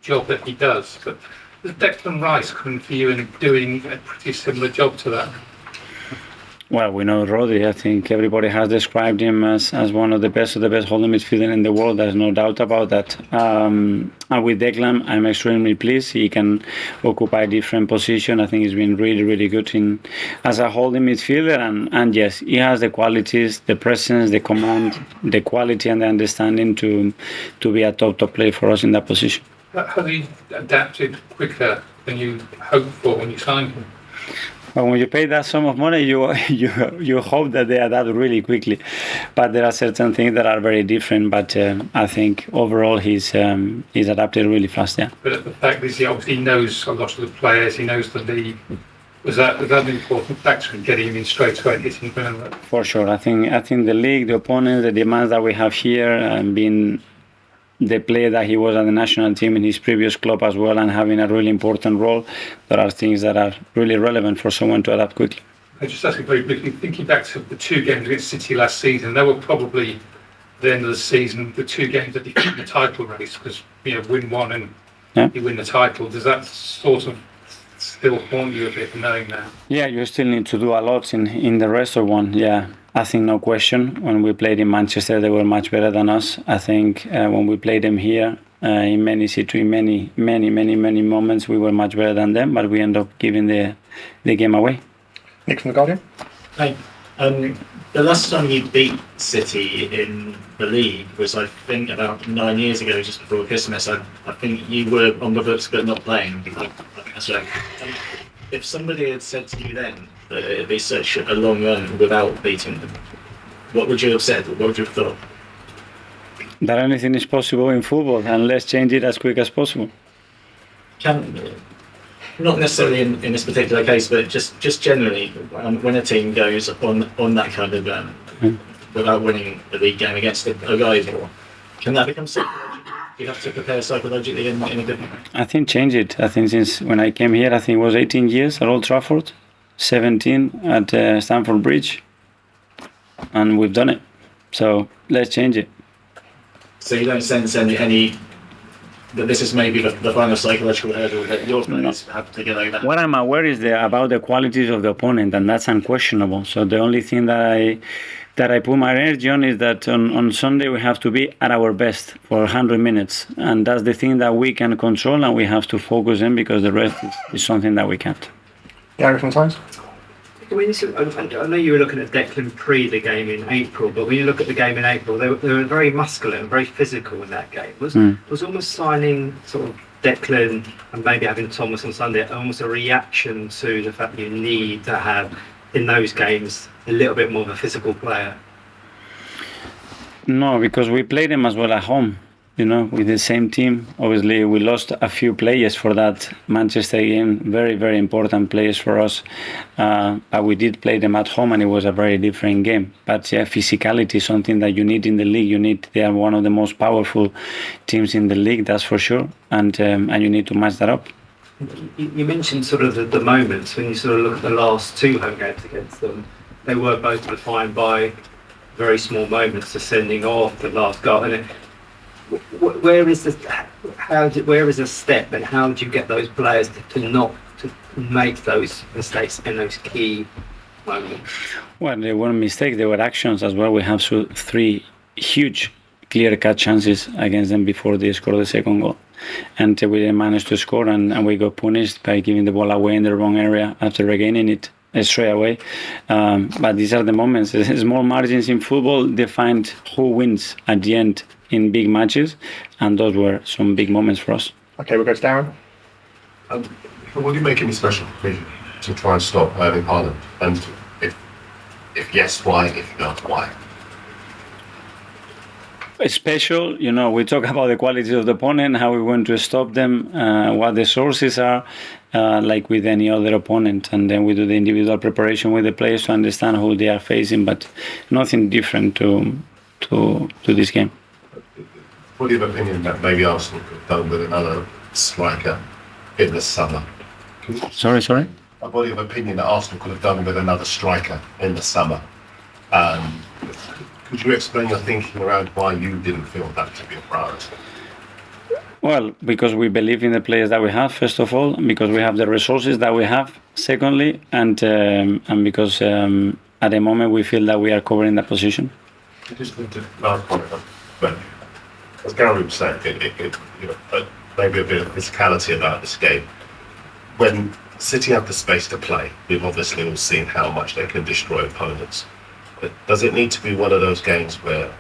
job that he does. But does Declan Rice come for you and doing a pretty similar job to that? Well, we know Rodri. I think everybody has described him as one of the best holding midfielder in the world. There's no doubt about that. And with Declan, I'm extremely pleased. He can occupy different position. I think he's been really, really good as a holding midfielder. And yes, he has the qualities, the presence, the command, the quality and the understanding to be a top player for us in that position. Has he adapted quicker than you hoped for when you signed him? But when you pay that sum of money, you hope that they adapt really quickly. But there are certain things that are very different. But I think overall he's adapted really fast. Yeah. But the fact is, he obviously knows a lot of the players. He knows the league. Was that an important factor in getting him in straight away and hitting ground? For sure. I think the league, the opponents, the demands that we have here, and being the player that he was at the national team in his previous club as well, and having a really important role, there are things that are really relevant for someone to adapt quickly. I just ask you very briefly, thinking back to the 2 games against City last season, they were probably the end of the season, the 2 games that defeated the title race, because win one and you win the title. Does that sort of still haunt you a bit, knowing that? Yeah, you still need to do a lot in the rest of one. Yeah, I think no question. When we played in Manchester, they were much better than us. I think when we played them here, in many moments, we were much better than them, but we ended up giving the game away. Nick from The Guardian. Hi. The last time you beat City in the league was, I think, about 9 years ago, just before Christmas. I think you were on the books but not playing. I think that's right. If somebody had said to you then that it'd be such a long run without beating them, what would you have said? What would you have thought? That anything is possible in football, and let's change it as quick as possible. Not necessarily in this particular case, but just generally, when a team goes on that kind of without winning the league game against a rival, can that become psychological? You have to prepare psychologically in a different way. I think change it. I think since when I came here, I think it was 18 years at Old Trafford, 17 at Stamford Bridge, and we've done it. So let's change it. So you don't sense any that this is maybe the final psychological hurdle that your players have to get over? What I'm aware is about the qualities of the opponent, and that's unquestionable. So the only thing that I put my energy on is that on Sunday we have to be at our best for 100 minutes, and that's the thing that we can control, and we have to focus in, because the rest is something that we can't. Gary from Times. I know you were looking at Declan pre the game in April, but when you look at the game in April, they were very muscular and very physical in that game. Was almost signing sort of Declan and maybe having Thomas on Sunday almost a reaction to the fact you need to have in those games a little bit more of a physical player? No, because we played them as well at home. With the same team. Obviously, we lost a few players for that Manchester game, very, very important players for us. But we did play them at home, and it was a very different game. But yeah, physicality is something that you need in the league. They are one of the most powerful teams in the league, that's for sure. And you need to match that up. You mentioned sort of the moments when you sort of look at the last 2 home games against them. They were both defined by very small moments, the sending off, the last goal. And where is the step, and how do you get those players to make those mistakes in those key moments? Well, they weren't mistakes; they were actions as well. We have 3 huge, clear-cut chances against them before they scored the second goal, and we didn't manage to score, and we got punished by giving the ball away in the wrong area after regaining it straight away. But these are the moments. Small margins in football define who wins at the end in big matches, and those were some big moments for us. Okay, we'll go to Darren. What do you make any special to try and stop Erling Haaland? And if yes, why? If not, why? Special, we talk about the qualities of the opponent, how we want to stop them, what the sources are, like with any other opponent, and then we do the individual preparation with the players to understand who they are facing, but nothing different to this game. What do you have opinion that maybe Arsenal could have done with another striker in the summer? Sorry? A body of opinion that Arsenal could have done with another striker in the summer. Could you explain your thinking around why you didn't feel that to be a priority? Well, because we believe in the players that we have, first of all, because we have the resources that we have, secondly, and because at the moment we feel that we are covering that position. Just the last point, but as Gary was saying, maybe a bit of physicality about this game. When City have the space to play, we've obviously all seen how much they can destroy opponents. But does it need to be one of those games where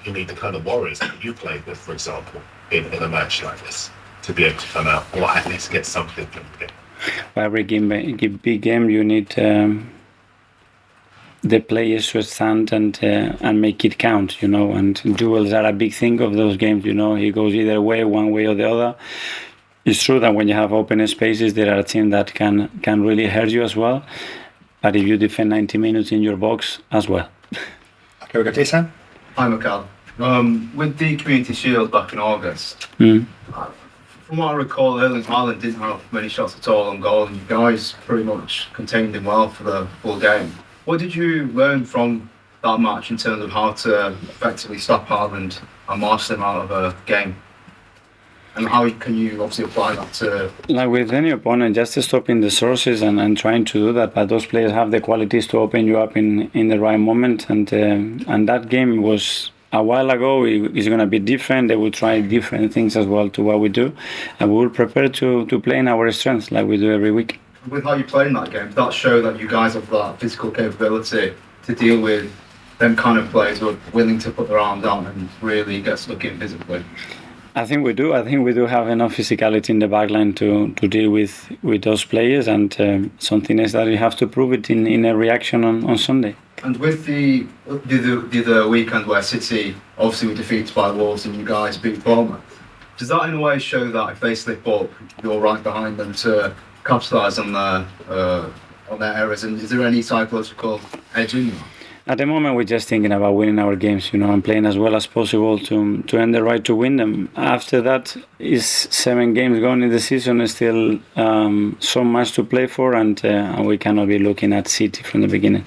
you need the kind of Warriors that you played with, for example, in a match like this, to be able to come out or at least get something from the game? For every big game, you need the players to stand and make it count, and duels are a big thing of those games, it goes either way, one way or the other. It's true that when you have open spaces, there are teams that can really hurt you as well, but if you defend 90 minutes in your box as well. Okay, we got Jason. Hi, Mikel. With the Community Shield back in August, from what I recall, Erling Haaland didn't have many shots at all on goal, and you guys pretty much contained him well for the full game. What did you learn from that match in terms of how to effectively stop Haaland and march them out of a game? And how can you obviously apply that to... Like with any opponent, just stopping the sources and trying to do that, but those players have the qualities to open you up in the right moment, and that game was... A while ago, it's going to be different. They will try different things as well to what we do, and we will prepare to play in our strengths like we do every week. With how you played in that game, does that show that you guys have that physical capability to deal with them kind of players who are willing to put their arms out and really get stuck in physically? I think we do. I think we do have enough physicality in the backline to deal with those players, and something is that you have to prove it in a reaction on Sunday. And with the weekend where City obviously were defeated by Wolves and you guys beat Bournemouth, does that in a way show that if they slip up, you're right behind them to capitalise on their errors? And is there any psychological edge in that? At the moment, we're just thinking about winning our games, and playing as well as possible to earn the right to win them. After that, is 7 games gone in the season, is still so much to play for, and we cannot be looking at City from the beginning.